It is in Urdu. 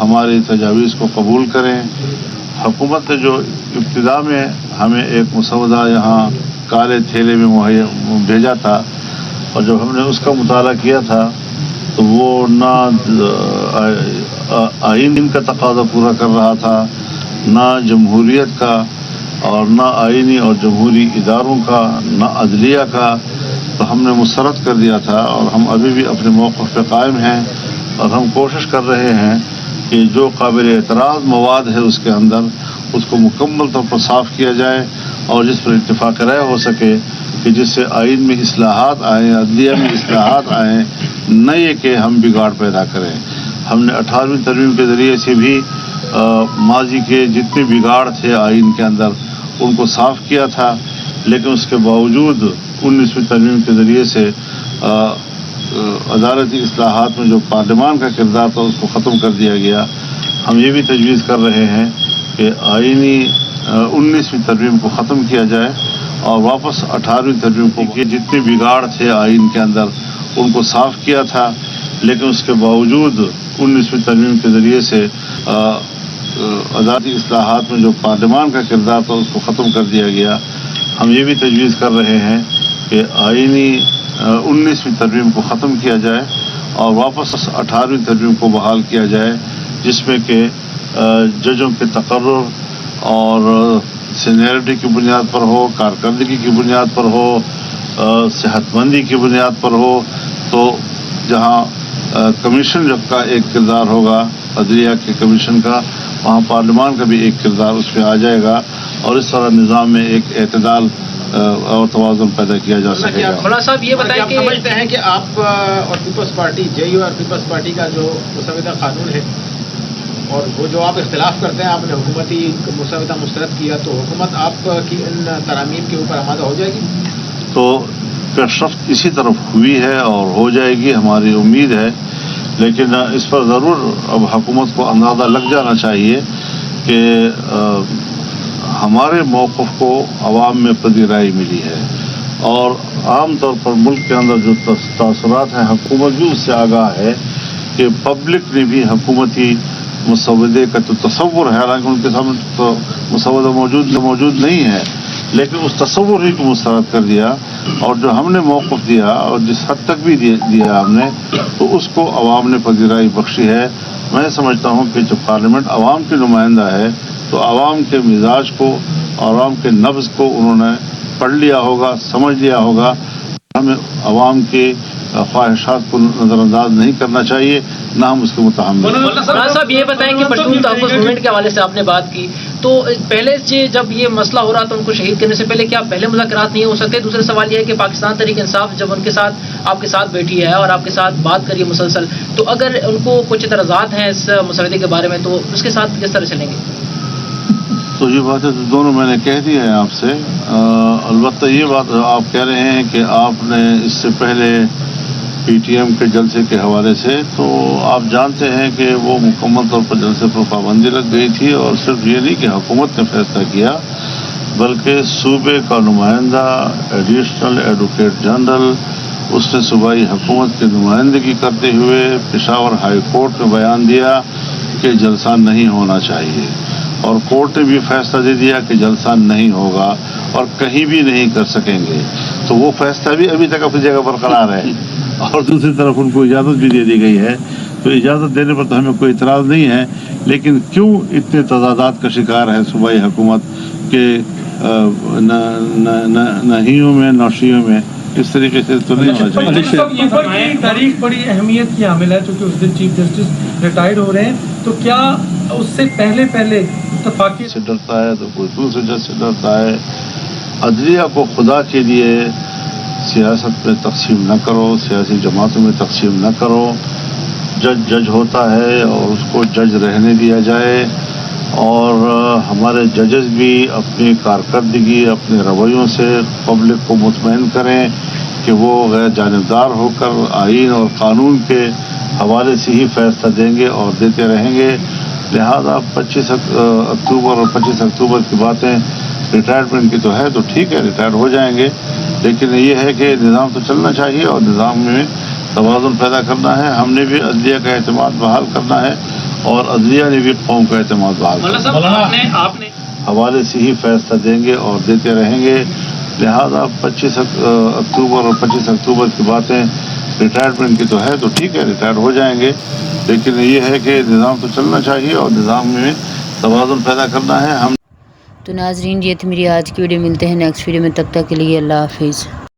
ہماری تجاویز کو قبول کریں. حکومت نے جو ابتدا میں ہمیں ایک مسودہ یہاں کالے تھیلے میں بھیجا تھا، اور جب ہم نے اس کا مطالعہ کیا تھا تو وہ نہ آئین کا تقاضا پورا کر رہا تھا، نہ جمہوریت کا، اور نہ آئینی اور جمہوری اداروں کا، نہ عدلیہ کا. تو ہم نے مسترد کر دیا تھا، اور ہم ابھی بھی اپنے موقف پہ قائم ہیں، اور ہم کوشش کر رہے ہیں کہ جو قابل اعتراض مواد ہے اس کے اندر اس کو مکمل طور پر صاف کیا جائے، اور جس پر اتفاق رائے ہو سکے کہ جس سے آئین میں اصلاحات آئیں، عدلیہ میں اصلاحات آئیں، نہ یہ کہ ہم بگاڑ پیدا کریں. ہم نے 18ویں ترمیم کے ذریعے سے بھی ماضی کے جتنے بگاڑ تھے آئین کے اندر ان کو صاف کیا تھا، لیکن اس کے باوجود 19ویں ترمیم کے ذریعے سے عدالتی اصلاحات میں جو پارلیمان کا کردار تھا اس کو ختم کر دیا گیا. ہم یہ بھی تجویز کر رہے ہیں کہ آئینی 19ویں ترمیم کو ختم کیا جائے اور واپس 18ویں ترمیم کو، کہ جتنے بگاڑ تھے آئین کے اندر ان کو صاف کیا تھا، لیکن اس کے باوجود 19ویں ترمیم کے ذریعے سے عدالتی اصلاحات میں جو پارلیمان کا کردار تھا اس کو ختم کر دیا گیا. ہم یہ بھی تجویز کر رہے ہیں کہ آئینی 19ویں ترمیم کو ختم کیا جائے اور واپس 18ویں ترمیم کو بحال کیا جائے، جس میں کہ ججوں کے تقرر اور سینئرٹی کی بنیاد پر ہو، کارکردگی کی بنیاد پر ہو، صحت مندی کی بنیاد پر ہو. تو جہاں کمیشن جب کا ایک کردار ہوگا عدلیہ کے کمیشن کا، وہاں پارلیمان کا بھی ایک کردار اس میں آ جائے گا، اور اس طرح نظام میں ایک اعتدال اور توازن پیدا کیا جا سکے گا. مولانا صاحب یہ بتائیں کہ سمجھتے ہیں کہ آپ اور پیپلز پارٹی JU اور پیپلز پارٹی کا جو مسودہ قانون ہے، اور وہ جو آپ اختلاف کرتے ہیں، آپ نے حکومتی مسودہ مسترد کیا، تو حکومت آپ کی ان ترامیم کے اوپر آمادہ ہو جائے گی؟ تو پیشرفت اسی طرف ہوئی ہے اور ہو جائے گی، ہماری امید ہے. لیکن اس پر ضرور اب حکومت کو اندازہ لگ جانا چاہیے کہ ہمارے موقف کو عوام میں پذیرائی ملی ہے، اور عام طور پر ملک کے اندر جو تاثرات ہیں حکومت بھی اس سے آگاہ ہے کہ پبلک نے بھی حکومتی مسودے کا تو تصور ہے، حالانکہ ان کے سامنے تو مسودہ موجود نہیں ہے، لیکن اس تصور ہی کو مسترد کر دیا، اور جو ہم نے موقف دیا اور جس حد تک بھی دیا ہم نے، تو اس کو عوام نے پذیرائی بخشی ہے. میں سمجھتا ہوں کہ جب پارلیمنٹ عوام کی نمائندہ ہے تو عوام کے مزاج کو، عوام کے نبض کو انہوں نے پڑھ لیا ہوگا، سمجھ لیا ہوگا. ہمیں عوام کے خواہشات کو نظر انداز نہیں کرنا چاہیے، نہ ہم اس کے متحمل. مولانا صاحب یہ بتائیں کہ پشتون تحفظ موومنٹ کے حوالے سے آپ نے بات کی، تو پہلے سے جب یہ مسئلہ ہو رہا تھا ان کو شہید کرنے سے پہلے کیا پہلے مذاکرات نہیں ہو سکتے؟ دوسرا سوال یہ ہے کہ پاکستان تحریک انصاف جب ان کے ساتھ آپ کے ساتھ بیٹھی ہے اور آپ کے ساتھ بات کری مسلسل، تو اگر ان کو کچھ اعتراضات ہیں اس مسودے کے بارے میں تو اس کے ساتھ کس طرح چلیں گے؟ تو یہ باتیں تو دونوں میں نے کہہ دی ہیں آپ سے. البتہ یہ بات آپ کہہ رہے ہیں کہ آپ نے اس سے پہلے PTM کے جلسے کے حوالے سے، تو آپ جانتے ہیں کہ وہ مکمل طور پر جلسے پر پابندی لگ گئی تھی، اور صرف یہ نہیں کہ حکومت نے فیصلہ کیا بلکہ صوبے کا نمائندہ ایڈیشنل ایڈوکیٹ جنرل اس نے صوبائی حکومت کی نمائندگی کرتے ہوئے پشاور ہائی کورٹ میں بیان دیا کہ جلسہ نہیں ہونا چاہیے، اور کورٹ نے بھی فیصلہ دے دیا کہ جلسہ نہیں ہوگا اور کہیں بھی نہیں کر سکیں گے. تو وہ فیصلہ بھی ابھی تک اپنی جگہ برقرار ہے، اور دوسری طرف ان کو اجازت بھی دے دی گئی ہے. تو اجازت دینے پر تو ہمیں کوئی اعتراض نہیں ہے، لیکن کیوں اتنے تضادات کا شکار ہے صوبائی حکومت کے نہیوں میں نوشیوں میں؟ اس طریقے سے تو نہیں ہونا چاہیے. یہ تاریخ بڑی اہمیت کی حامل ہے، چونکہ اس دن چیف جسٹس ریٹائرڈ ہو رہے ہیں، تو کیا اس سے پہلے اتفاقی سے ڈرتا ہے تو کوئی دوسرے جج سے ڈرتا ہے. عدلیہ کو خدا کے لیے سیاست میں تقسیم نہ کرو، سیاسی جماعتوں میں تقسیم نہ کرو. جج ہوتا ہے اور اس کو جج رہنے دیا جائے، اور ہمارے ججز بھی اپنی کارکردگی، اپنے رویوں سے پبلک کو مطمئن کریں کہ وہ غیر جانبدار ہو کر آئین اور قانون کے حوالے سے ہی فیصلہ دیں گے اور دیتے رہیں گے. لہذا 25 اکتوبر اور 25 اکتوبر کی باتیں ریٹائرمنٹ کی تو ہے، تو ٹھیک ہے ریٹائر ہو جائیں گے، لیکن یہ ہے کہ نظام تو چلنا چاہیے اور نظام میں توازن پیدا کرنا ہے. ہم نے بھی عدلیہ کا اعتماد بحال کرنا ہے، اور عدلیہ نے بھی قوم کا اعتماد بحال مولانا کیا. صاحب آپ نے حوالے سے ہی فیصلہ دیں گے اور دیتے رہیں گے. لہذا 25 اکتوبر اور 25 اکتوبر کی باتیں ریٹائرمنٹ کی تو ہے تو ٹھیک ہے, ریٹائر ہو جائیں گے, لیکن یہ ہے کہ نظام تو چلنا چاہیے اور نظام میں توازن پیدا کرنا ہے. ہم تو ناظرین یہ تھی میری آج کی ویڈیو. ملتے ہیں نیکسٹ ویڈیو میں, تب تک کے لیے اللہ حافظ.